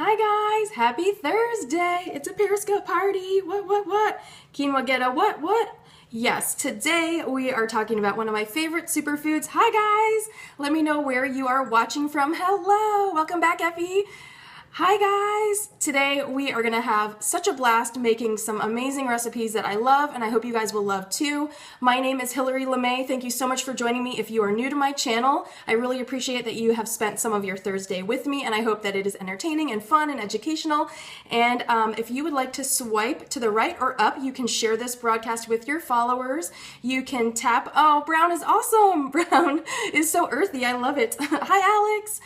Hi guys, happy Thursday. It's a Periscope party. What? Quinoa get a what? Yes, today we are talking about one of my favorite superfoods. Hi guys, let me know where you are watching from. Hello, welcome back, Effie. Hi guys! Today we are going to have such a blast making some amazing recipes that I love and I hope you guys will love too. My name is Hillary LeMay. Thank you so much for joining me. If you are new to my channel, I really appreciate that you have spent some of your Thursday with me and I hope that it is entertaining and fun and educational. And if you would like to swipe to the right or up, you can share this broadcast with your followers. You can tap, oh, Brown is awesome! Brown is so earthy, I love it. Hi Alex!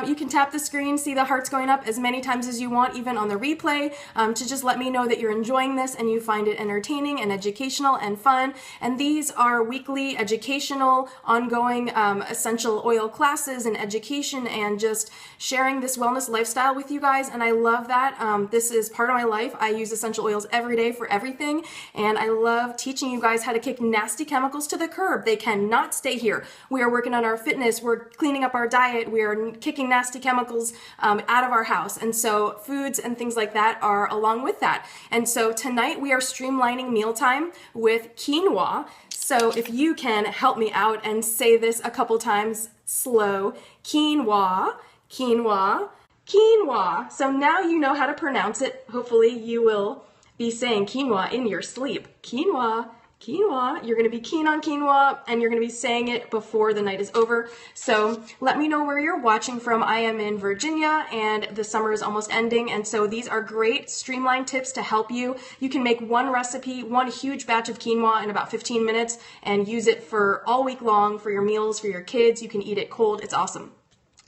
You can tap the screen, see the hearts going up as many times as you want, even on the replay, to just let me know that you're enjoying this and you find it entertaining and educational and fun. And these are weekly educational, ongoing essential oil classes and education and just sharing this wellness lifestyle with you guys. And I love that. This is part of my life. I use essential oils every day for everything. And I love teaching you guys how to kick nasty chemicals to the curb. They cannot stay here. We are working on our fitness. We're cleaning up our diet. We are kicking nasty chemicals out of our house. And so foods and things like that are along with that. And so tonight we are streamlining mealtime with quinoa. So if you can help me out and say this a couple times slow, quinoa, quinoa, quinoa. So now you know how to pronounce it. Hopefully you will be saying quinoa in your sleep. Quinoa. Quinoa, you're going to be keen on quinoa and you're going to be saying it before the night is over. So let me know where you're watching from. I am in Virginia and the summer is almost ending. And so these are great streamlined tips to help you. You can make one recipe, one huge batch of quinoa in about 15 minutes and use it for all week long for your meals, for your kids. You can eat it cold. It's awesome.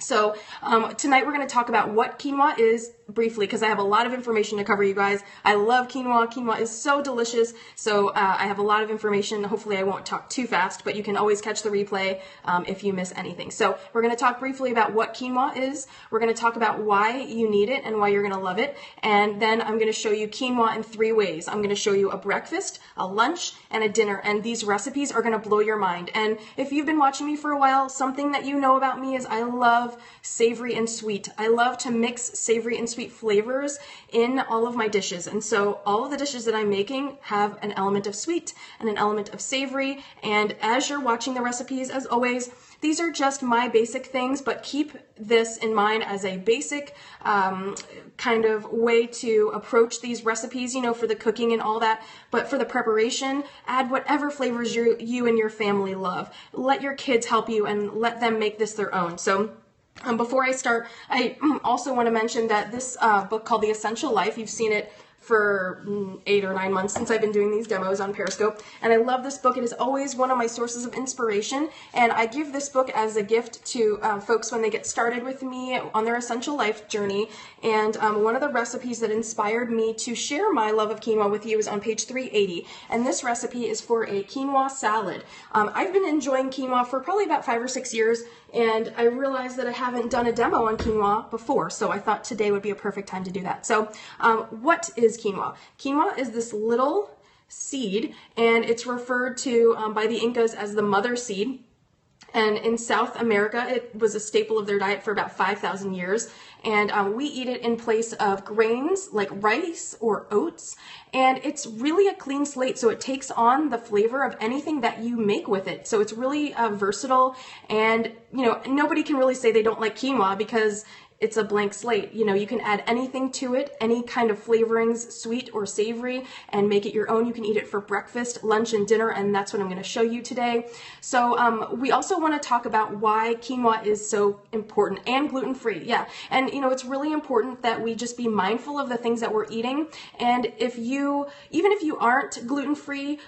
So tonight we're going to talk about what quinoa is briefly because I have a lot of information to cover, you guys. I love quinoa. Quinoa is so delicious. So I have a lot of information. Hopefully I won't talk too fast, but you can always catch the replay if you miss anything. So we're going to talk briefly about what quinoa is. We're going to talk about why you need it and why you're going to love it. And then I'm going to show you quinoa in 3 ways. I'm going to show you a breakfast, a lunch, and a dinner. And these recipes are going to blow your mind. And if you've been watching me for a while, something that you know about me is I love savory and sweet. I love to mix savory and sweet flavors in all of my dishes. And so all of the dishes that I'm making have an element of sweet and an element of savory. And as you're watching the recipes, as always, these are just my basic things, but keep this in mind as a basic kind of way to approach these recipes, you know, for the cooking and all that. But for the preparation, add whatever flavors you and your family love. Let your kids help you and let them make this their own. So before I start, I also want to mention that this book called The Essential Life, you've seen it for 8 or 9 months since I've been doing these demos on Periscope, and I love this book. It is always one of my sources of inspiration, and I give this book as a gift to folks when they get started with me on their essential life journey. And one of the recipes that inspired me to share my love of quinoa with you is on page 380, and this recipe is for a quinoa salad. I've been enjoying quinoa for probably about 5 or 6 years, and I realized that I haven't done a demo on quinoa before, so I thought today would be a perfect time to do that. So what is quinoa? Quinoa is this little seed, and it's referred to by the Incas as the mother seed. And in South America, it was a staple of their diet for about 5,000 years. And we eat it in place of grains like rice or oats. And it's really a clean slate, so it takes on the flavor of anything that you make with it. So it's really versatile. And, you know, nobody can really say they don't like quinoa because it's a blank slate. You know, you can add anything to it, any kind of flavorings, sweet or savory, and make it your own. You can eat it for breakfast, lunch, and dinner, and that's what I'm going to show you today. So we also want to talk about why quinoa is so important, and gluten-free. Yeah, and you know, it's really important that we just be mindful of the things that we're eating. And even if you aren't gluten-free,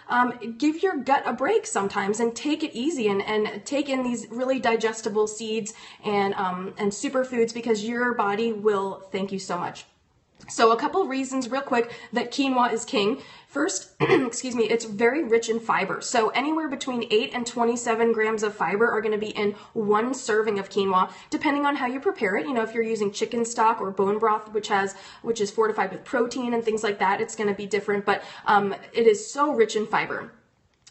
give your gut a break sometimes and take it easy and take in these really digestible seeds and superfoods, because your body will thank you so much. So a couple reasons real quick that quinoa is king. First, excuse me, it's very rich in fiber. So anywhere between 8 and 27 grams of fiber are going to be in 1 serving of quinoa, depending on how you prepare it. You know, if you're using chicken stock or bone broth, which is fortified with protein and things like that, it's going to be different, but it is so rich in fiber.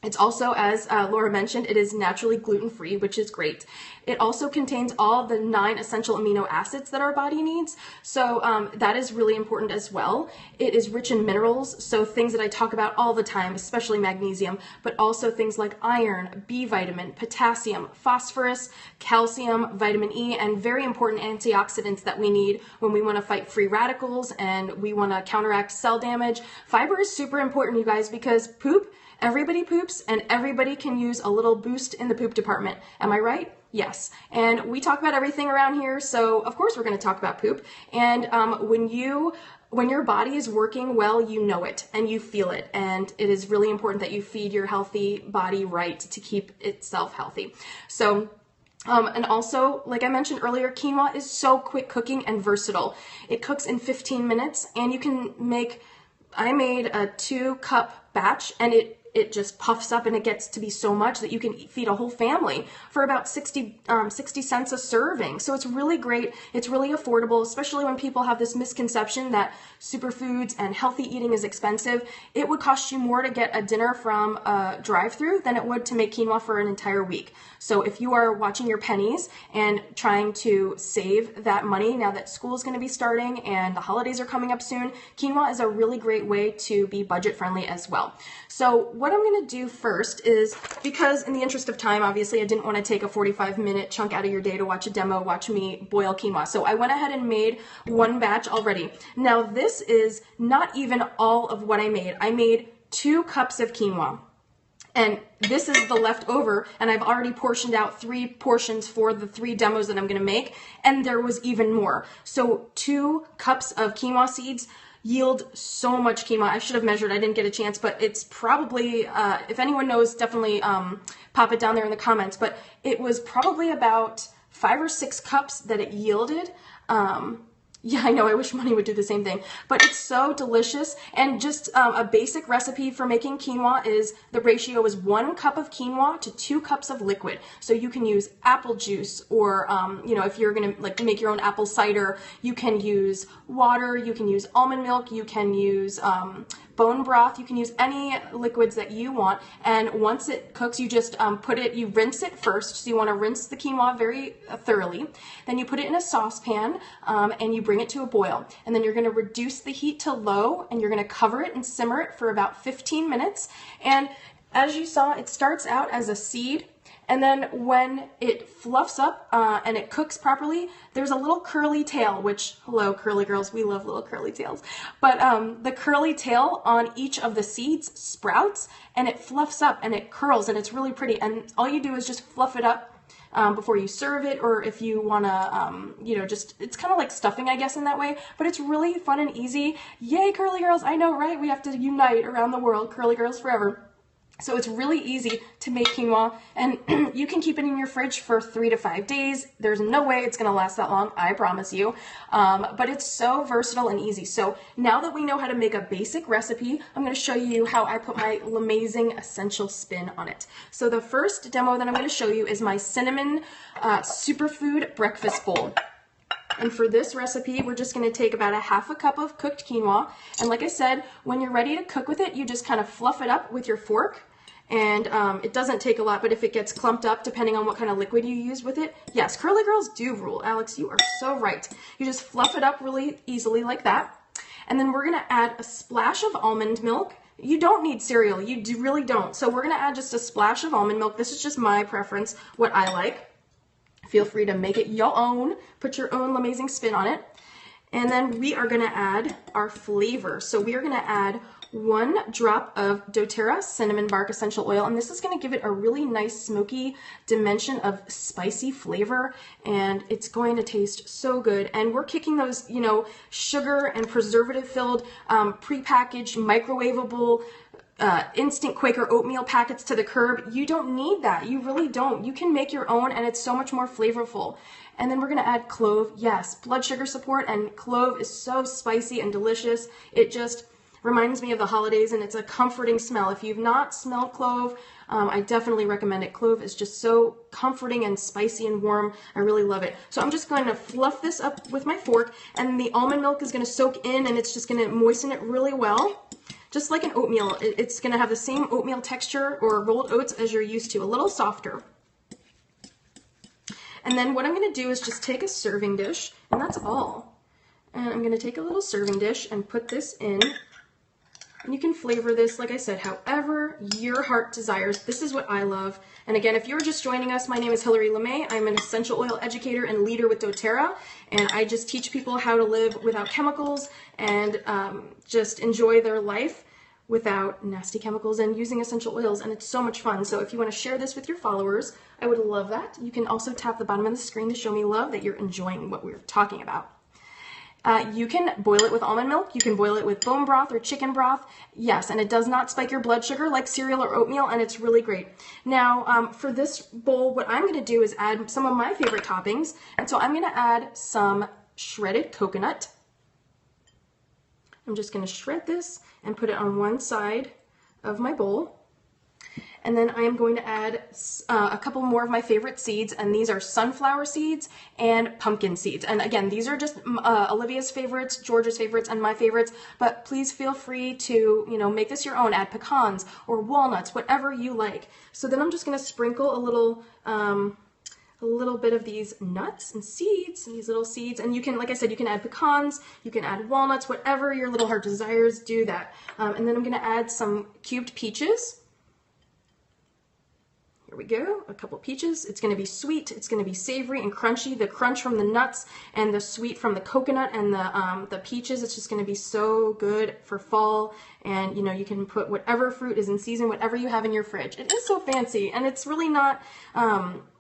It's also, as Laura mentioned, it is naturally gluten-free, which is great. It also contains all the 9 essential amino acids that our body needs, so that is really important as well. It is rich in minerals, so things that I talk about all the time, especially magnesium, but also things like iron, B vitamin, potassium, phosphorus, calcium, vitamin E, and very important antioxidants that we need when we want to fight free radicals and we want to counteract cell damage. Fiber is super important, you guys, because everybody poops, and everybody can use a little boost in the poop department. Am I right? Yes. And we talk about everything around here, so of course we're going to talk about poop. And when your body is working well, you know it and you feel it. And it is really important that you feed your healthy body right to keep itself healthy. So and also, like I mentioned earlier, quinoa is so quick cooking and versatile. It cooks in 15 minutes, and you can I made a 2-cup batch, and it just puffs up and it gets to be so much that you can feed a whole family for about 60 cents a serving. So it's really great. It's really affordable, especially when people have this misconception that superfoods and healthy eating is expensive. It would cost you more to get a dinner from a drive-thru than it would to make quinoa for an entire week. So if you are watching your pennies and trying to save that money now that school is going to be starting and the holidays are coming up soon, quinoa is a really great way to be budget friendly as well. So what I'm going to do first is, because in the interest of time, obviously I didn't want to take a 45-minute chunk out of your day to watch a demo, watch me boil quinoa. So I went ahead and made 1 batch already. Now this is not even all of what I made. I made 2 cups of quinoa. And this is the leftover, and I've already portioned out 3 portions for the 3 demos that I'm going to make, and there was even more. So 2 cups of quinoa seeds yield so much quinoa. I should have measured, I didn't get a chance, but it's probably, if anyone knows, definitely pop it down there in the comments, but it was probably about 5 or 6 cups that it yielded. Yeah, I know, I wish money would do the same thing, but it's so delicious. And just a basic recipe for making quinoa is, the ratio is 1 cup of quinoa to 2 cups of liquid. So you can use apple juice, or if you're gonna make your own apple cider, you can use water, you can use almond milk, you can use bone broth, you can use any liquids that you want. And once it cooks, you just you rinse it first. So you want to rinse the quinoa very thoroughly. Then you put it in a saucepan and you bring it to a boil. And then you're going to reduce the heat to low, and you're going to cover it and simmer it for about 15 minutes. And as you saw, it starts out as a seed. And then when it fluffs up and it cooks properly, there's a little curly tail, which, hello, curly girls, we love little curly tails. But the curly tail on each of the seeds sprouts, and it fluffs up and it curls, and it's really pretty. And all you do is just fluff it up before you serve it, or if you want to, it's kind of like stuffing, I guess, in that way. But it's really fun and easy. Yay, curly girls. I know, right? We have to unite around the world. Curly girls forever. So it's really easy to make quinoa, and you can keep it in your fridge for 3 to 5 days. There's no way it's going to last that long, I promise you. But it's so versatile and easy. So now that we know how to make a basic recipe, I'm going to show you how I put my amazing essential spin on it. So the first demo that I'm going to show you is my cinnamon superfood breakfast bowl. And for this recipe, we're just going to take about 1/2 cup of cooked quinoa. And like I said, when you're ready to cook with it, you just kind of fluff it up with your fork. And it doesn't take a lot, but if it gets clumped up, depending on what kind of liquid you use with it, yes, curly girls do rule. Alex, you are so right. You just fluff it up really easily like that. And then we're going to add a splash of almond milk. You don't need cereal. You really don't. So we're going to add just a splash of almond milk. This is just my preference, what I like. Feel free to make it your own. Put your own amazing spin on it. And then we are going to add our flavor. So we are going to add 1 drop of doterra cinnamon bark essential oil, and this is going to give it a really nice smoky dimension of spicy flavor, and it's going to taste so good. And we're kicking those, sugar and preservative filled prepackaged microwavable instant Quaker oatmeal packets to the curb. You don't need that. You really don't. You can make your own, and it's so much more flavorful. And then we're going to add clove. Yes, blood sugar support, and clove is so spicy and delicious. It just reminds me of the holidays, and it's a comforting smell. If you've not smelled clove, I definitely recommend it. Clove is just so comforting and spicy and warm. I really love it. So I'm just going to fluff this up with my fork, and the almond milk is going to soak in, and it's just going to moisten it really well. just like an oatmeal. It's going to have the same oatmeal texture or rolled oats as you're used to, a little softer. And then what I'm going to do is just take a serving dish, and that's all. And I'm going to take a little serving dish and put this in. And you can flavor this, like I said, however your heart desires. This is what I love. And again, if you're just joining us, my name is Hilary LeMay. I'm an essential oil educator and leader with doTERRA, and I just teach people how to live without chemicals and just enjoy their life without nasty chemicals and using essential oils, and it's so much fun. So if you want to share this with your followers, I would love that. You can also tap the bottom of the screen to show me love that you're enjoying what we're talking about. You can boil it with almond milk. You can boil it with bone broth or chicken broth. Yes, and it does not spike your blood sugar like cereal or oatmeal, and it's really great. Now, for this bowl, what I'm going to do is add some of my favorite toppings. And so I'm going to add some shredded coconut. I'm just going to shred this and put it on one side of my bowl. And then I am going to add a couple more of my favorite seeds, and these are sunflower seeds and pumpkin seeds. And again, these are just Olivia's favorites, George's favorites, and my favorites, but please feel free to, make this your own. Add pecans or walnuts, whatever you like. So then I'm just going to sprinkle a little bit of these nuts and seeds, these little seeds, and you can, like I said, you can add pecans, you can add walnuts, whatever your little heart desires, do that. And then I'm going to add some cubed peaches. Here we go, a couple peaches. It's going to be sweet, it's going to be savory and crunchy. The crunch from the nuts and the sweet from the coconut and the peaches, it's just going to be so good for fall. And you can put whatever fruit is in season, whatever you have in your fridge. It is so fancy, and it's really not,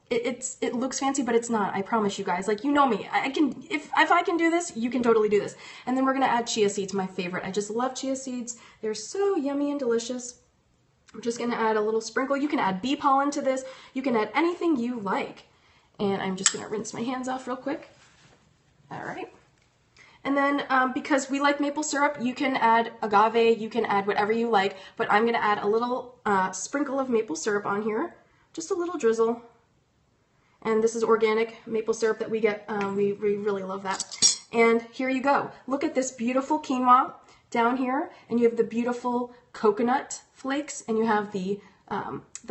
it looks fancy, but it's not. I promise you guys. Like, you know me. If I can do this, you can totally do this. And then we're going to add chia seeds, my favorite. I just love chia seeds. They're so yummy and delicious. I'm just going to add a little sprinkle. You can add bee pollen to this. You can add anything you like. And I'm just going to rinse my hands off real quick. All right. And then because we like maple syrup, you can add agave, you can add whatever you like, but I'm going to add a little sprinkle of maple syrup on here. Just a little drizzle. And this is organic maple syrup that we get. We really love that. And here you go. Look at this beautiful quinoa down here, and you have the beautiful coconut flakes, and you have the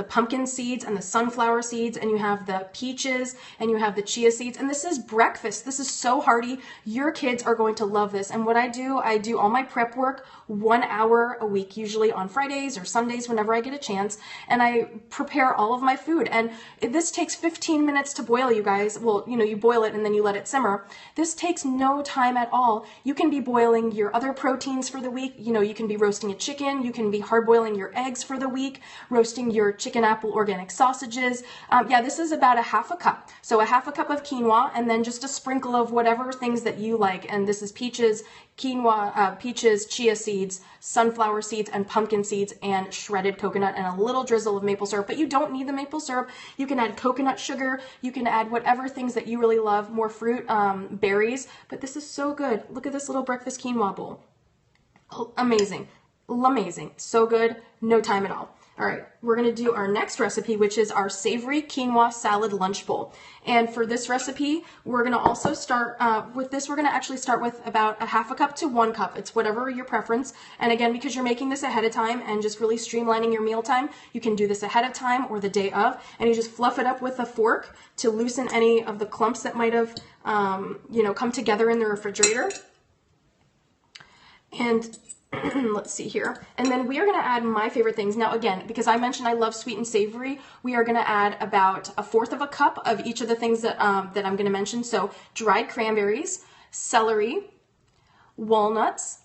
pumpkin seeds and the sunflower seeds, and you have the peaches, and you have the chia seeds, and this is breakfast. This is so hearty. Your kids are going to love this. And what I do all my prep work 1 hour a week, usually on Fridays or Sundays whenever I get a chance, and I prepare all of my food. And this takes 15 minutes to boil, you guys. Well, you boil it and then you let it simmer. This takes no time at all. You can be boiling your other proteins for the week. You can be roasting a chicken. You can be hard boiling your eggs for the week, roasting your chicken apple organic sausages. Yeah, this is about a half a cup. So a half a cup of quinoa, and then just a sprinkle of whatever things that you like. And this is peaches, quinoa, peaches, chia seeds, sunflower seeds, and pumpkin seeds, and shredded coconut, and a little drizzle of maple syrup. But you don't need the maple syrup. You can add coconut sugar. You can add whatever things that you really love, more fruit, berries. But this is so good. Look at this little breakfast quinoa bowl. Oh, amazing. Amazing. So good. No time at all. All right, we're going to do our next recipe, which is our savory quinoa salad lunch bowl. And for this recipe, we're going to also start with this. We're going to actually start with about a half a cup to 1 cup. It's whatever your preference. And again, because you're making this ahead of time and just really streamlining your mealtime, you can do this ahead of time or the day of, and you just fluff it up with a fork to loosen any of the clumps that might have, come together in the refrigerator. And let's see here. And then we are going to add my favorite things. Now again, because I mentioned I love sweet and savory, we are going to add about 1/4 of a cup of each of the things that, that I'm going to mention. So dried cranberries, celery, walnuts,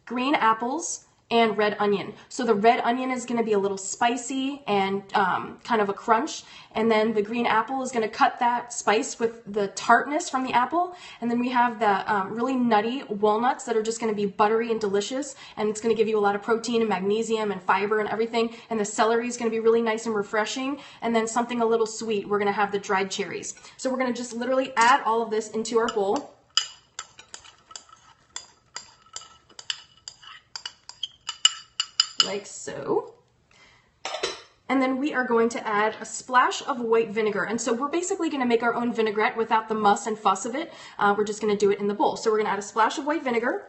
green apples, and red onion. So the red onion is going to be a little spicy and kind of a crunch, and then the green apple is going to cut that spice with the tartness from the apple, and then we have the really nutty walnuts that are just going to be buttery and delicious, and it's going to give you a lot of protein and magnesium and fiber and everything, and the celery is going to be really nice and refreshing, and then something a little sweet, we're going to have the dried cherries. So we're going to just literally add all of this into our bowl. Like so. And then we are going to add a splash of white vinegar. And so we're basically going to make our own vinaigrette without the muss and fuss of it. We're just going to do it in the bowl. So we're going to add a splash of white vinegar,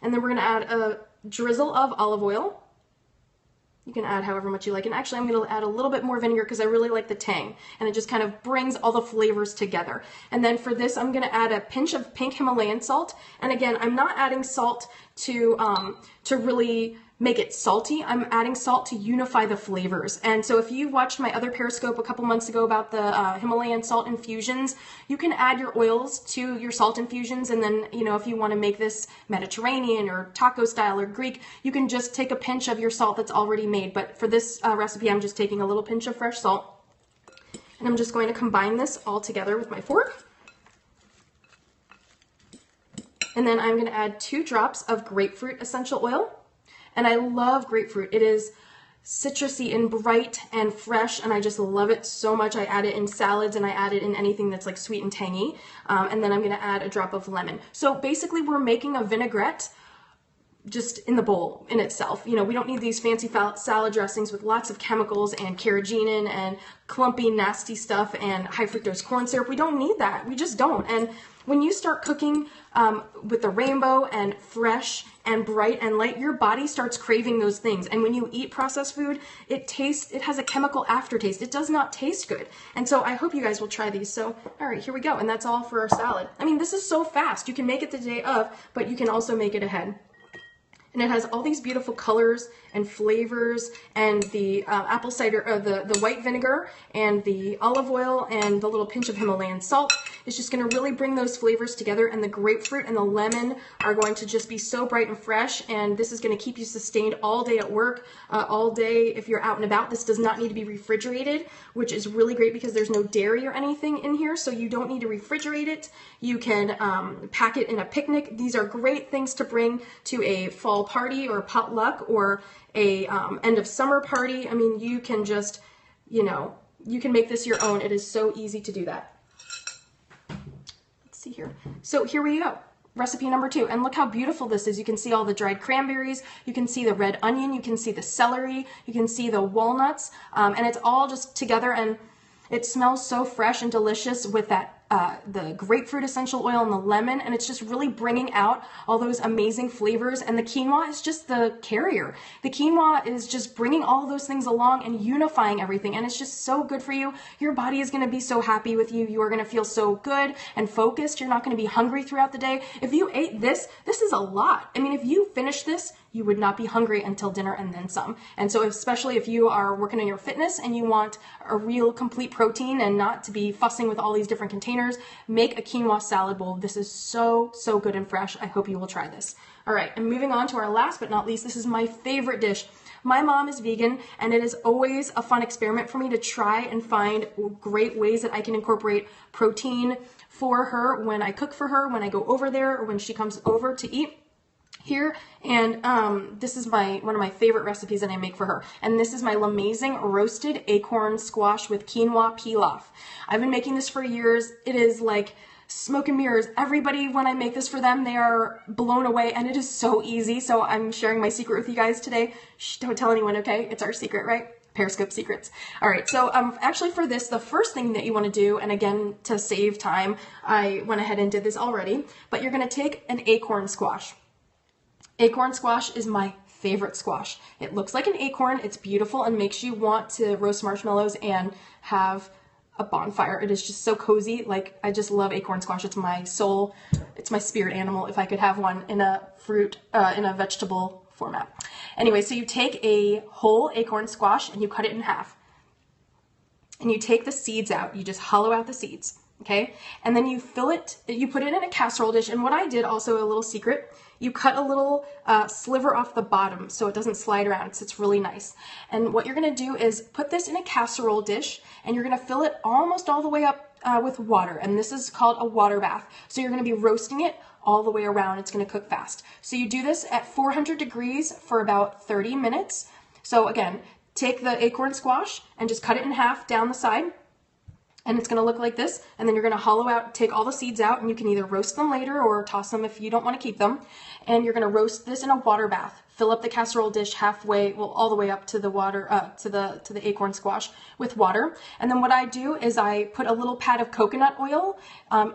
and then we're going to add drizzle of olive oil. You can add however much you like. And actually, I'm going to add a little bit more vinegar because I really like the tang. And it just kind of brings all the flavors together. And then for this, I'm going to add a pinch of pink Himalayan salt. And again, I'm not adding salt to really make it salty. I'm adding salt to unify the flavors. And so if you watched my other Periscope a couple months ago about the Himalayan salt infusions, you can add your oils to your salt infusions. And then, you know, if you want to make this Mediterranean or taco style or Greek, you can just take a pinch of your salt that's already made. But for this recipe, I'm just taking a little pinch of fresh salt. And I'm just going to combine this all together with my fork. And then I'm going to add 2 drops of grapefruit essential oil. And I love grapefruit. It is citrusy and bright and fresh, and I just love it so much. I add it in salads, and I add it in anything that's like sweet and tangy. And then I'm going to add a drop of lemon. So basically, we're making a vinaigrette just in the bowl in itself. You know, we don't need these fancy salad dressings with lots of chemicals and carrageenan and clumpy, nasty stuff and high fructose corn syrup. We don't need that. We just don't. And when you start cooking with the rainbow and fresh and bright and light, your body starts craving those things. And when you eat processed food, it has a chemical aftertaste. It does not taste good. And so I hope you guys will try these. So, all right, here we go. And that's all for our salad. I mean, this is so fast. You can make it the day of, but you can also make it ahead. And it has all these beautiful colors and flavors, and the apple cider, the white vinegar, and the olive oil, and the little pinch of Himalayan salt. It's just going to really bring those flavors together, and the grapefruit and the lemon are going to just be so bright and fresh, and this is going to keep you sustained all day at work, all day if you're out and about. This does not need to be refrigerated, which is really great because there's no dairy or anything in here, so you don't need to refrigerate it. You can pack it in a picnic. These are great things to bring to a fall party or potluck or a end of summer party. I mean, you can just, you know, you can make this your own. It is so easy to do that. Let's see here. So here we go. Recipe number 2. And look how beautiful this is. You can see all the dried cranberries. You can see the red onion. You can see the celery. You can see the walnuts. And it's all just together, and it smells so fresh and delicious with that the grapefruit essential oil and the lemon, and it's just really bringing out all those amazing flavors. And the quinoa is just the carrier. The quinoa is just bringing all those things along and unifying everything, and it's just so good for you. Your body is going to be so happy with you. You are going to feel so good and focused. You're not going to be hungry throughout the day. If you ate this is a lot. I mean, if you finish this, you would not be hungry until dinner and then some. And so especially if you are working on your fitness and you want a real complete protein and not to be fussing with all these different containers, make a quinoa salad bowl. This is so, so good and fresh. I hope you will try this. All right, and moving on to our last but not least, this is my favorite dish. My mom is vegan, and it is always a fun experiment for me to try and find great ways that I can incorporate protein for her when I cook for her, when I go over there, or when she comes over to eat here. And this is one of my favorite recipes that I make for her. And this is my amazing roasted acorn squash with quinoa pilaf. I've been making this for years. It is like smoke and mirrors. Everybody, when I make this for them, they are blown away, and it is so easy. So I'm sharing my secret with you guys today. Shh, don't tell anyone, okay? It's our secret, right? Periscope secrets. All right, so actually for this, the first thing that you want to do, and again, to save time, I went ahead and did this already, but you're going to take an acorn squash. Acorn squash is my favorite squash. It looks like an acorn. It's beautiful and makes you want to roast marshmallows and have a bonfire. It is just so cozy. Like, I just love acorn squash. It's my soul. It's my spirit animal if I could have one in a fruit, in a vegetable format. Anyway, so you take a whole acorn squash and you cut it in half. And you take the seeds out. You just hollow out the seeds. Okay, and then you fill it, you put it in a casserole dish, and what I did, also a little secret, you cut a little sliver off the bottom so it doesn't slide around. It sits really nice. And what you're going to do is put this in a casserole dish, and you're going to fill it almost all the way up with water, and this is called a water bath. So you're going to be roasting it all the way around. It's going to cook fast. So you do this at 400 degrees for about 30 minutes. So again, take the acorn squash and just cut it in half down the side. And it's going to look like this, and then you're going to hollow out, take all the seeds out, and you can either roast them later or toss them if you don't want to keep them. And you're going to roast this in a water bath. Fill up the casserole dish halfway, well, all the way up to the water, to the acorn squash with water. And then what I do is I put a little pat of coconut oil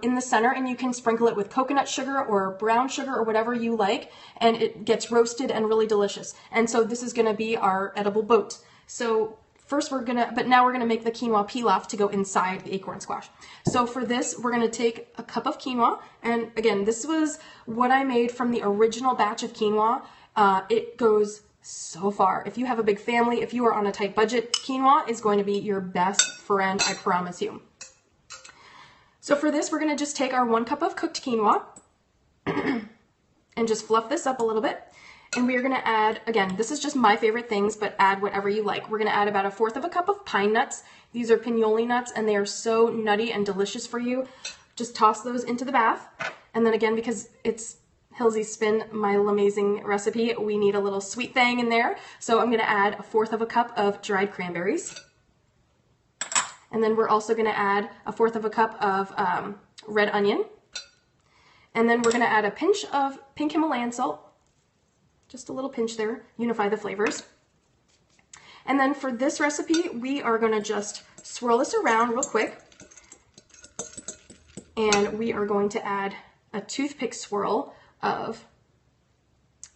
in the center, and you can sprinkle it with coconut sugar or brown sugar or whatever you like, and it gets roasted and really delicious. And so this is going to be our edible boat. So first now we're gonna make the quinoa pilaf to go inside the acorn squash. So for this, we're gonna take a cup of quinoa, and again, this was what I made from the original batch of quinoa. It goes so far. If you have a big family, if you are on a tight budget, quinoa is going to be your best friend, I promise you. So for this, we're gonna just take our 1 cup of cooked quinoa and just fluff this up a little bit. And we are going to add, again, this is just my favorite things, but add whatever you like. We're going to add about 1/4 cup of pine nuts. These are pinoli nuts, and they are so nutty and delicious for you. Just toss those into the bath. And then again, because it's Hilsey Spin, my amazing recipe, we need a little sweet thing in there. So I'm going to add 1/4 cup of dried cranberries. And then we're also going to add 1/4 cup of red onion. And then we're going to add a pinch of pink Himalayan salt. Just a little pinch there, unify the flavors. And then for this recipe, we are gonna just swirl this around real quick. And we are going to add a toothpick swirl of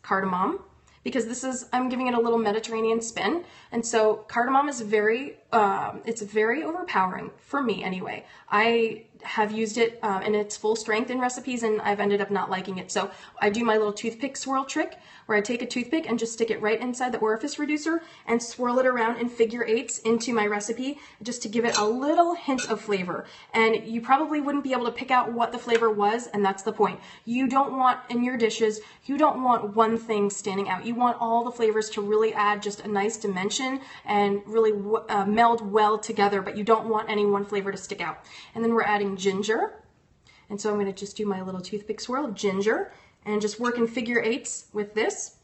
cardamom, because this is, I'm giving it a little Mediterranean spin. And so cardamom is it's very overpowering, for me anyway. I have used it in its full strength in recipes, and I've ended up not liking it. So I do my little toothpick swirl trick, where I take a toothpick and just stick it right inside the orifice reducer and swirl it around in figure eights into my recipe, just to give it a little hint of flavor. And you probably wouldn't be able to pick out what the flavor was, and that's the point. You don't want, in your dishes, you don't want one thing standing out. You want all the flavors to really add just a nice dimension and really meld well together, but you don't want any one flavor to stick out. And then we're adding ginger. And so I'm going to just do my little toothpick swirl of ginger and just work in figure eights with this.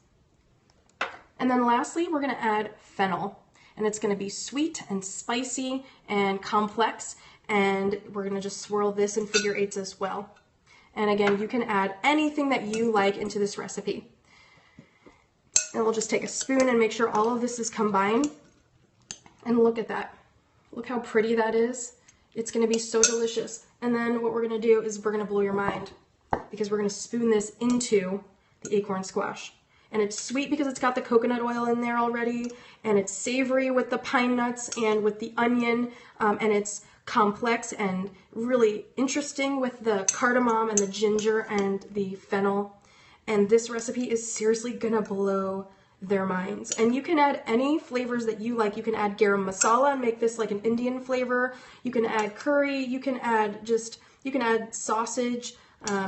And then lastly, we're going to add fennel. And it's going to be sweet and spicy and complex. And we're going to just swirl this in figure eights as well. And again, you can add anything that you like into this recipe. And we'll just take a spoon and make sure all of this is combined. And look at that. Look how pretty that is. It's going to be so delicious. And then what we're going to do is we're going to blow your mind, because we're going to spoon this into the acorn squash. And it's sweet because it's got the coconut oil in there already, and it's savory with the pine nuts and with the onion, and it's complex and really interesting with the cardamom and the ginger and the fennel. And this recipe is seriously going to blow their minds. And you can add any flavors that you like. You can add garam masala and make this like an Indian flavor. You can add curry. You can add sausage.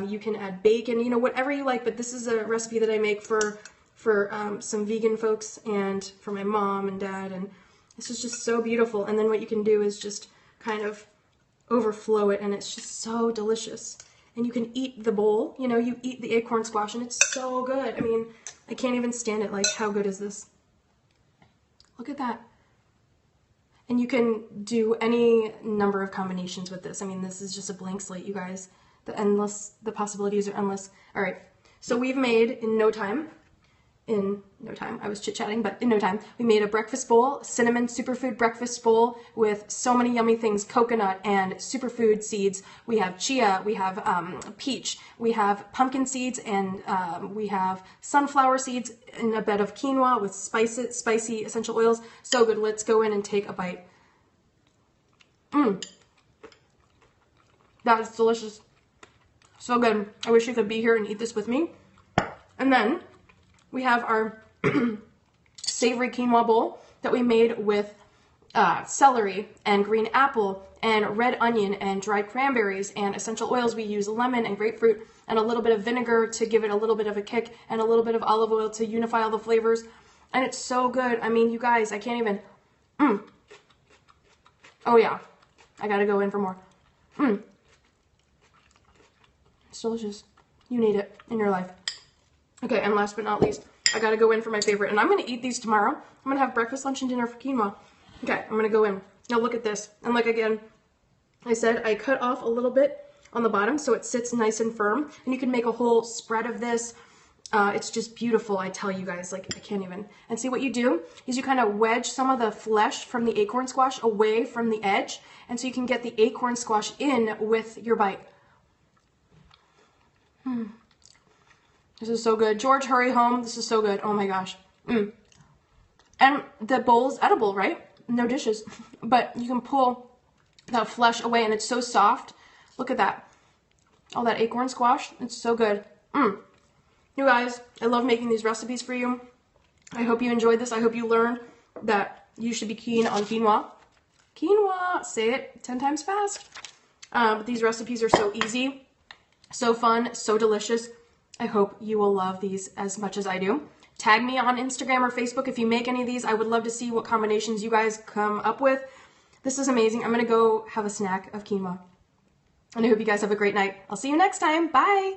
You can add bacon, you know, whatever you like. But this is a recipe that I make for some vegan folks and for my mom and dad. And this is just so beautiful. And then what you can do is just kind of overflow it, and it's just so delicious. And you can eat the bowl, you know, you eat the acorn squash, and it's so good. I mean, I can't even stand it. Like, how good is this? Look at that. And you can do any number of combinations with this. I mean, this is just a blank slate, you guys. The possibilities are endless. All right, so we've made in no time, I was chit-chatting, but in no time, we made a breakfast bowl, cinnamon superfood breakfast bowl with so many yummy things, coconut and superfood seeds. We have chia, we have peach, we have pumpkin seeds, and we have sunflower seeds in a bed of quinoa with spicy essential oils. So good. Let's go in and take a bite. That is delicious. So good. I wish you could be here and eat this with me. And then we have our savory quinoa bowl that we made with celery and green apple and red onion and dried cranberries and essential oils. We use lemon and grapefruit and a little bit of vinegar to give it a little bit of a kick, and a little bit of olive oil to unify all the flavors. And it's so good. I mean, you guys, I can't even. Oh yeah, I gotta go in for more. It's delicious. You need it in your life. Okay, and last but not least, I gotta go in for my favorite. And I'm gonna eat these tomorrow. I'm gonna have breakfast, lunch, and dinner for quinoa. Okay, I'm gonna go in. Now look at this. And look again. I said I cut off a little bit on the bottom so it sits nice and firm, and you can make a whole spread of this. It's just beautiful, I tell you guys, like I can't even. And see what you do is you kind of wedge some of the flesh from the acorn squash away from the edge, and so you can get the acorn squash in with your bite. This is so good. George, hurry home. This is so good. Oh my gosh. And the bowl's edible, right? No dishes. But you can pull that flesh away and it's so soft. Look at that. All that acorn squash. It's so good. You guys, I love making these recipes for you. I hope you enjoyed this. I hope you learned that you should be keen on quinoa. Quinoa. Say it 10 times fast. But these recipes are so easy, so fun, so delicious. I hope you will love these as much as I do. Tag me on Instagram or Facebook if you make any of these. I would love to see what combinations you guys come up with. This is amazing. I'm going to go have a snack of quinoa. And I hope you guys have a great night. I'll see you next time. Bye.